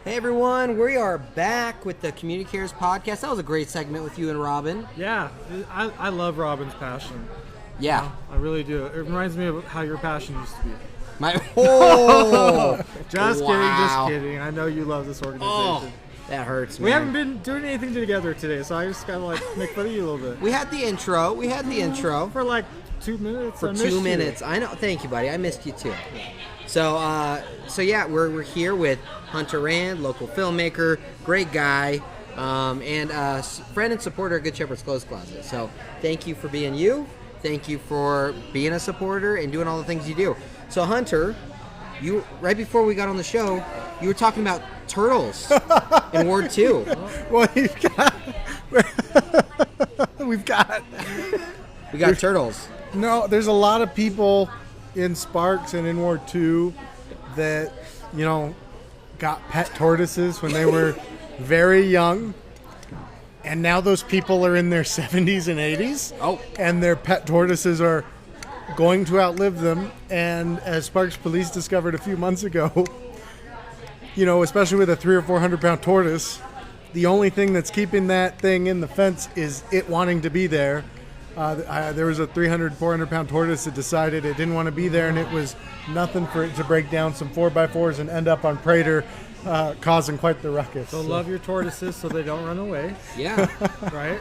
Hey everyone, we are back with the Community Cares podcast. That was a great segment with you and Robin. Yeah, I love Robin's passion. Yeah. I really do. It reminds me of how your passion used to be. Just kidding. I know you love this organization. Oh, that hurts, man. We haven't been doing anything together today, so I just gotta make fun of you a little bit. We had the intro. For like 2 minutes. For 2 minutes. I know. Thank you, buddy. I missed you too. So yeah, we're here with Hunter Rand, local filmmaker, great guy, and friend and supporter of Good Shepherd's Clothes Closet. So thank you for being you. Thank you for being a supporter and doing all the things you do. So Hunter, you right before we got on the show, you were talking about turtles in Ward 2. Well, we got turtles. No, there's a lot of people in Sparks and in Ward 2 that, got pet tortoises when they were very young. And now those people are in their 70s and 80s. Oh. And their pet tortoises are going to outlive them. And as Sparks Police discovered a few months ago, especially with a 300 or 400 pound tortoise, the only thing that's keeping that thing in the fence is it wanting to be there. There was a 300, 400 pound tortoise that decided it didn't want to be there, and it was nothing for it to break down some 4x4s and end up on Prater, causing quite the ruckus. So love your tortoises so they don't run away. Yeah. Right?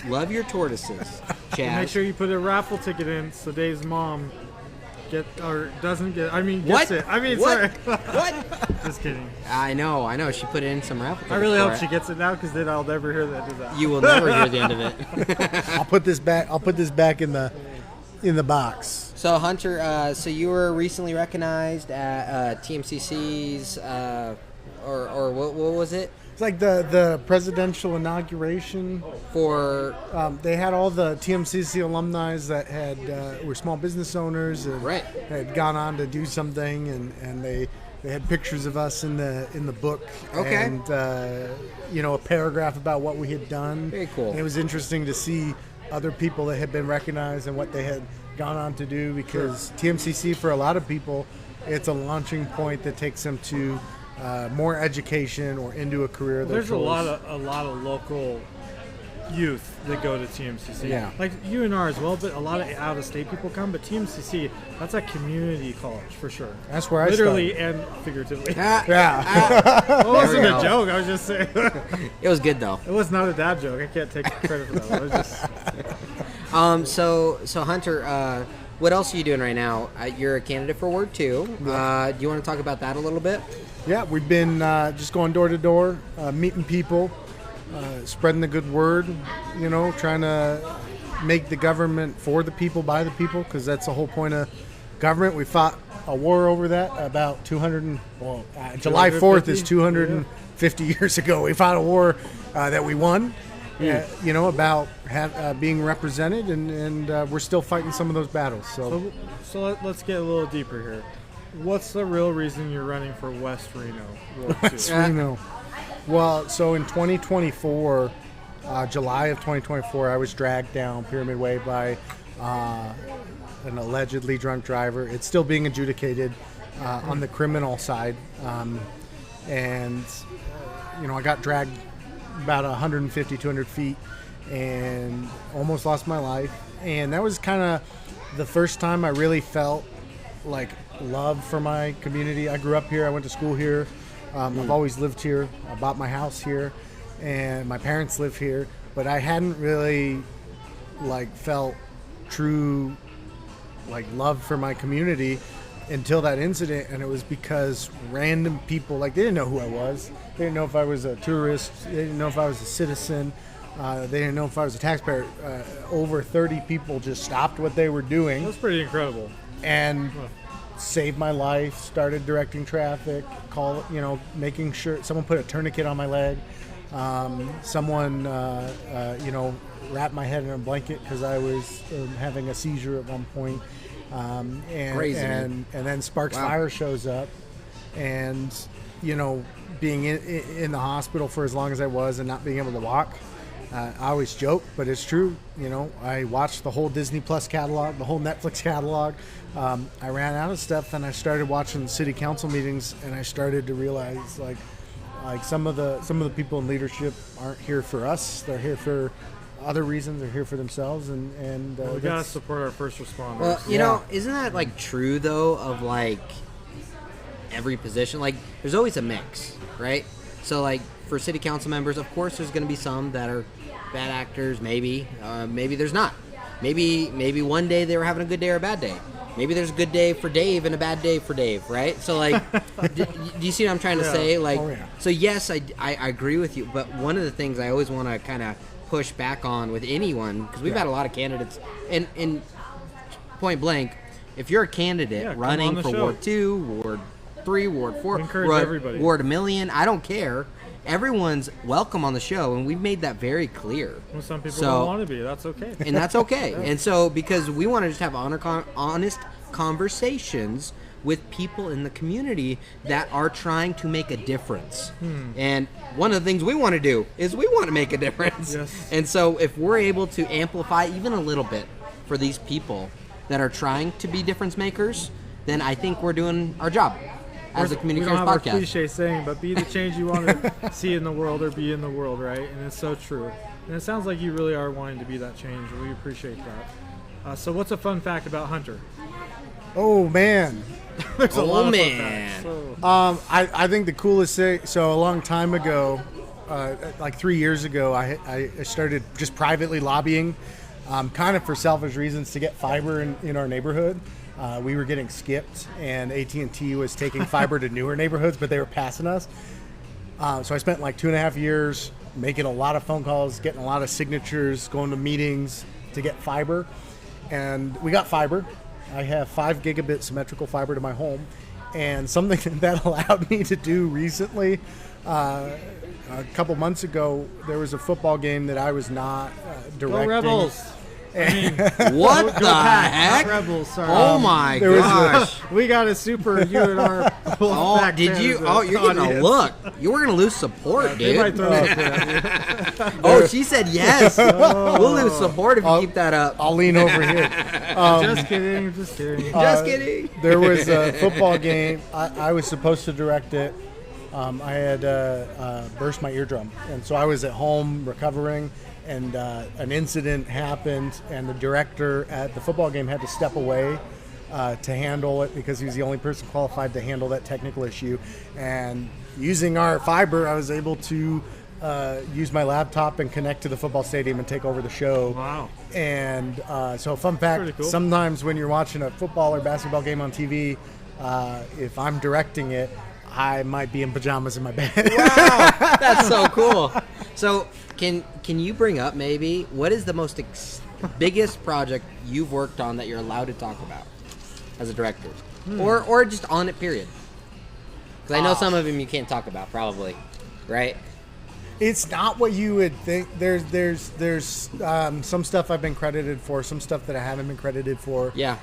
Love your tortoises, Chad. Make sure you put a raffle ticket in so Dave's mom gets what? it. What? Sorry. What? Just kidding. I know. She put in some raffle tickets. I really hope she gets it now, because then I'll never hear that. You will never hear the end of it. I'll put this back in the box. So Hunter, so you were recently recognized at TMCC's, or what was it? It's like the presidential inauguration. For they had all the TMCC alumni that were small business owners and right. had gone on to do something, and they had pictures of us in the book. Okay. And a paragraph about what we had done. Very cool. And it was interesting to see other people that had been recognized and what they had gone on to do, because TMCC, for a lot of people, it's a launching point that takes them to more education or into a career. There's a lot of local youth that go to TMCC. Yeah. Like UNR as well, but a lot of out-of-state people come. But TMCC, that's a community college for sure. That's where literally I and figuratively. Yeah. It wasn't a joke. I was just saying. It was good though. It was not a dad joke. I can't take credit for that. It was just. So Hunter, what else are you doing right now? You're a candidate for Ward 2. Yeah. Do you want to talk about that a little bit? Yeah, we've been just going door to door, meeting people, spreading the good word, trying to make the government for the people, by the people, because that's the whole point of government. We fought a war over that about July 4th is 250 years ago. We fought a war that we won, about being represented, and we're still fighting some of those battles. So let's get a little deeper here. What's the real reason you're running for West Reno? West Reno. Well, so in 2024, July of 2024, I was dragged down Pyramid Way by an allegedly drunk driver. It's still being adjudicated on the criminal side. And I got dragged about 150, 200 feet and almost lost my life. And that was kind of the first time I really felt like love for my community. I grew up here. I went to school here. I've always lived here. I bought my house here, and my parents live here. But I hadn't really felt true love for my community until that incident. And it was because random people, they didn't know who I was. They didn't know if I was a tourist. They didn't know if I was a citizen. They didn't know if I was a taxpayer. Over 30 people just stopped what they were doing. That's pretty incredible. And saved my life, started directing traffic, making sure someone put a tourniquet on my leg. Someone, wrapped my head in a blanket because I was having a seizure at one point. Crazy. And then Sparks Fire shows up, and, being in the hospital for as long as I was and not being able to walk, I always joke, but it's true. I watched the whole Disney Plus catalog, the whole Netflix catalog. I ran out of stuff, and I started watching city council meetings, and I started to realize, Like some of the people in leadership aren't here for us. They're here for other reasons. They're here for themselves, and we gotta support our first responders. Well, you know, isn't that like true though of like every position? Like, there's always a mix, right? So like for city council members, of course, there's going to be some that are bad actors. Maybe there's not. Maybe one day they were having a good day or a bad day. Maybe there's a good day for Dave and a bad day for Dave, right? So, like, do you see what I'm trying to say? Like, so yes, I agree with you. But one of the things I always want to kind of push back on with anyone, because we've had a lot of candidates, and in point blank, if you're a candidate running for Ward 2, Ward 3, Ward 4, Ward a million, I don't care. Everyone's welcome on the show, and we've made that very clear. Well, some people don't want to be. That's okay. And that's okay. And so, because we want to just have honest conversations with people in the community that are trying to make a difference. And one of the things we want to do is we want to make a difference. Yes. And so, if we're able to amplify even a little bit for these people that are trying to be difference makers, then I think we're doing our job. As a community we don't have podcast. a cliche saying, but be the change you want to see in the world or be in the world, right? And it's so true. And it sounds like you really are wanting to be that change, and we appreciate that. So what's a fun fact about Hunter? Oh, man. There's a lot of fun facts. So. I think the coolest thing, so a long time ago, like 3 years ago, I started just privately lobbying, kind of for selfish reasons, to get fiber in our neighborhood. We were getting skipped, and AT&T was taking fiber to newer neighborhoods, but they were passing us. So I spent like 2.5 years making a lot of phone calls, getting a lot of signatures, going to meetings to get fiber. And we got fiber. I have 5 gigabit symmetrical fiber to my home. And something that allowed me to do recently, a couple months ago, there was a football game that I was not directing. Go Rebels! What the heck? Rebels, sorry. Oh my gosh! We got a super UNR. Oh, did you? Oh, you're getting a look. You were gonna lose support, They dude. might throw it at you. Oh, she said yes. We'll lose support if you keep that up. I'll lean over here. Just kidding. Just kidding. Just kidding. There was a football game. I was supposed to direct it. I had burst my eardrum, and so I was at home recovering, and an incident happened, and the director at the football game had to step away to handle it because he was the only person qualified to handle that technical issue. And using our fiber, I was able to use my laptop and connect to the football stadium and take over the show. Wow. And so fun fact, cool. Sometimes when you're watching a football or basketball game on TV, if I'm directing it, I might be in pajamas in my bed. Wow, that's so cool. So can you bring up maybe what is the most biggest project you've worked on that you're allowed to talk about as a director, or just on it, period? Because I know some of them you can't talk about, probably, right? It's not what you would think. There's some stuff I've been credited for, some stuff that I haven't been credited for. Yeah.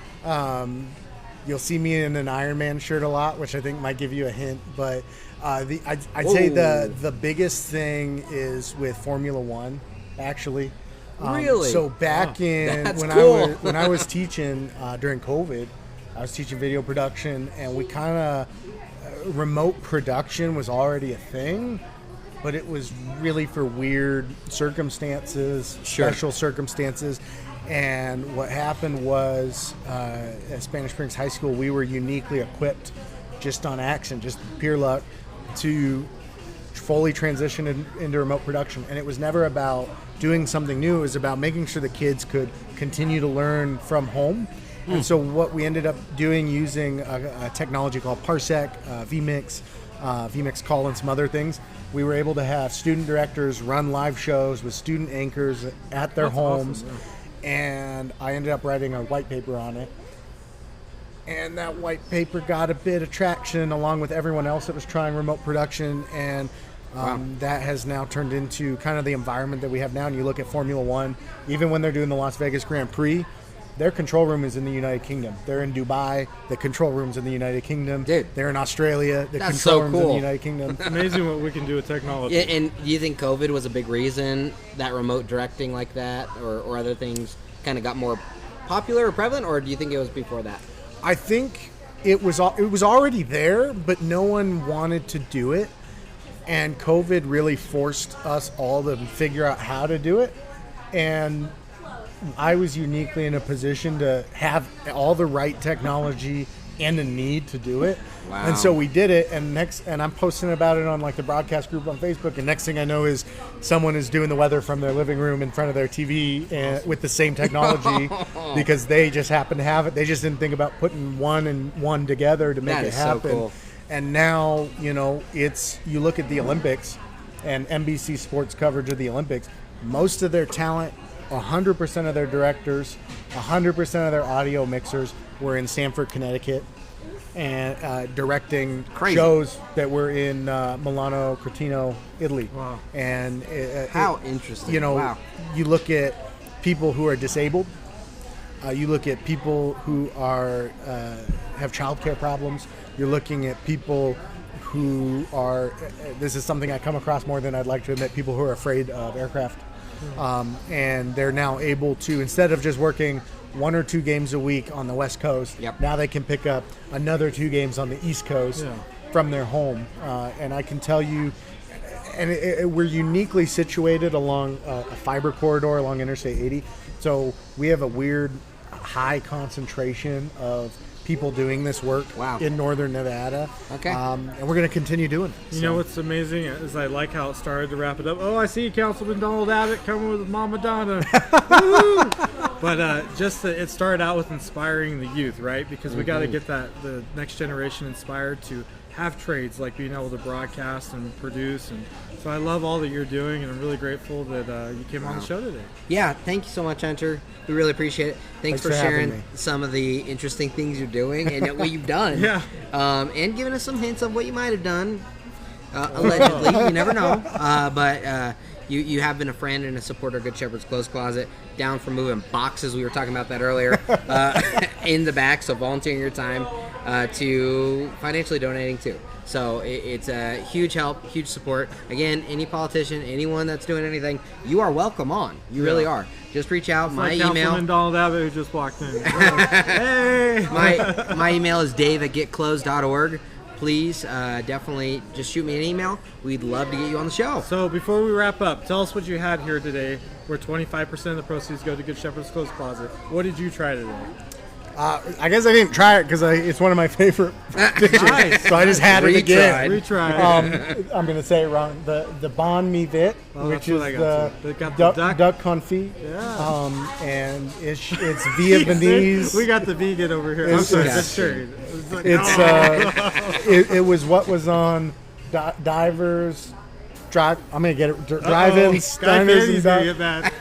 You'll see me in an Iron Man shirt a lot, which I think might give you a hint. But I'd say the biggest thing is with Formula One, actually. Really? So back in when I was teaching during COVID, I was teaching video production, and we kind of remote production was already a thing, but it was really for weird circumstances, special circumstances. And what happened was, at Spanish Springs High School, we were uniquely equipped, just on accident, just pure luck, to fully transition into remote production. And it was never about doing something new. It was about making sure the kids could continue to learn from home. And so what we ended up doing, using a technology called Parsec, vMix Call, and some other things, we were able to have student directors run live shows with student anchors at their homes. Awesome, yeah. And I ended up writing a white paper on it. And that white paper got a bit of traction along with everyone else that was trying remote production. And that has now turned into kind of the environment that we have now. And you look at Formula One, even when they're doing the Las Vegas Grand Prix, their control room is in the United Kingdom. They're in Dubai. The control room's in the United Kingdom. Dude, they're in Australia. The that's control so room's cool. in the United Kingdom. It's amazing what we can do with technology. Yeah, and do you think COVID was a big reason that remote directing like that, or other things kind of got more popular or prevalent, or do you think it was before that? I think it was already there, but no one wanted to do it And COVID really forced us all to figure out how to do it. And I was uniquely in a position to have all the right technology and the need to do it. Wow. And so we did it, and I'm posting about it on like the broadcast group on Facebook, and next thing I know is someone is doing the weather from their living room in front of their TV and with the same technology because they just happen to have it. They just didn't think about putting one and one together to make That it is so happen. cool. And now, you look at the Olympics and NBC Sports coverage of the Olympics, most of their talent, 100% of their directors, 100% of their audio mixers were in Stamford, Connecticut, and directing Crazy. shows that were in Milano Cortino, Italy. Wow. And How interesting. Wow. you look at people who are disabled. You look at people who are have childcare problems. You're looking at people who are. This is something I come across more than I'd like to admit. People who are afraid of aircraft, and they're now able to, instead of just working 1 or 2 games a week on the West Coast, Yep. now they can pick up another 2 games on the East Coast from their home. And I can tell you, and we're uniquely situated along a fiber corridor along Interstate 80. So we have a weird high concentration of people doing this work in northern Nevada. Okay. And we're going to continue doing it. You know what's amazing is I like how it started to wrap it up. Oh, I see Councilman Donald Abbott coming with Mama Donna. Woo! But it started out with inspiring the youth, right? Because we got to get the next generation inspired to have trades like being able to broadcast and produce. And so I love all that you're doing, and I'm really grateful that you came on the show today. Yeah, thank you so much, Hunter. We really appreciate it. Thanks for having sharing me. some of the interesting things you're doing and what you've done. Yeah. And giving us some hints of what you might have done. Allegedly, you never know. But you have been a friend and a supporter of Good Shepherd's Clothes Closet, down for moving boxes. We were talking about that earlier in the back. So volunteering your time to financially donating too. So it's a huge help, huge support. Again, any politician, anyone that's doing anything, you are welcome on. You really are. Just reach out. It's My like email. Councilman Donald Abbott who just walked in. Hey! My email is dave@getclothes.org. Please, definitely just shoot me an email. We'd love to get you on the show. So before we wrap up, tell us what you had here today, where 25% of the proceeds go to Good Shepherd's Clothes Closet. What did you try today? I guess I didn't try it because it's one of my favorite dishes. Nice. So I just had it again. Retry. I'm going to say it wrong. The bon mi vite, which is They got duck, the duck. duck confit. Yeah. And it's Vietnamese. We got the vegan over here. I'm It's- sorry, it's- vegetarian. It's like, it was what was on Divers. I'm going to get it. Drive-ins, diners, and get that.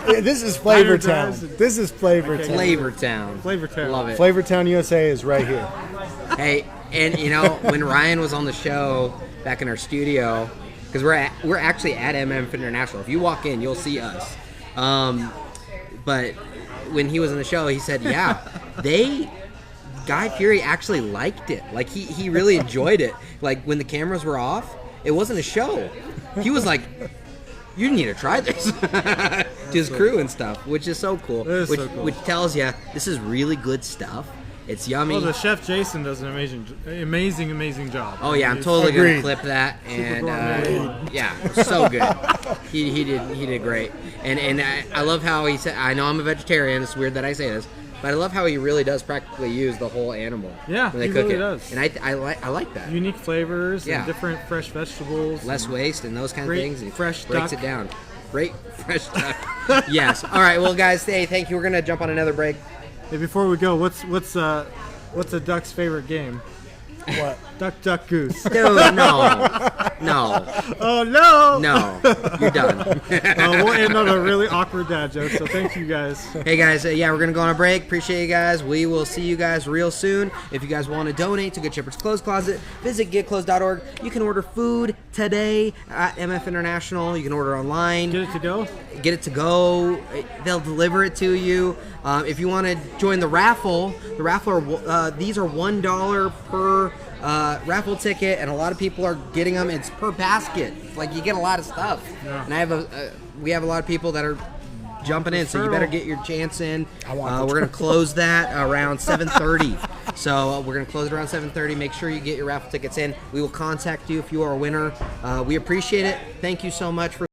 This is Flavor Diner Town. drives. This is Flavor Town. Flavor Town. Flavor Town. Love it. Flavor Town USA is right here. Hey, and when Ryan was on the show back in our studio, because we're actually at MF International. If you walk in, you'll see us. But when he was on the show, he said, Guy Fieri actually liked it. Like he really enjoyed it. Like when the cameras were off, it wasn't a show. He was like, you need to try this to his crew and stuff, which is so cool. That is so cool. Which tells you this is really good stuff. It's yummy. Well, the chef Jason does an amazing job. Oh yeah, I'm totally Agreed. gonna clip that, and gourmet. yeah, so good. He did great, and I love how he said. I know I'm a vegetarian. It's weird that I say this, but I love how he really does practically use the whole animal. Yeah, when they he cook really it, does. and I like that. Unique flavors Yeah. and different fresh vegetables. Less and waste and those kind of great things. He fresh breaks duck. it down. Great fresh duck. Yes. All right. Well, guys, thank you. We're gonna jump on another break. Hey, before we go, what's a duck's favorite game? What? Duck, goose. Dude, no. Oh no! No. You're done. We'll end on a really awkward dad joke. So thank you guys. Hey guys, yeah, we're gonna go on a break. Appreciate you guys. We will see you guys real soon. If you guys want to donate to Good Shepherd's Clothes Closet, visit getclothes.org. You can order food today at MF International. You can order online. Get it to go. Get it to go. They'll deliver it to you. If you want to join the raffle are these are $1 per raffle ticket, and a lot of people are getting them. It's per basket. Like you get a lot of stuff. Yeah. And we have a lot of people that are jumping in. So you better get your chance in. I want the we're going to turtle. close that around 7:30. So we're going to close it around 7:30. Make sure you get your raffle tickets in. We will contact you if you are a winner. We appreciate it. Thank you so much for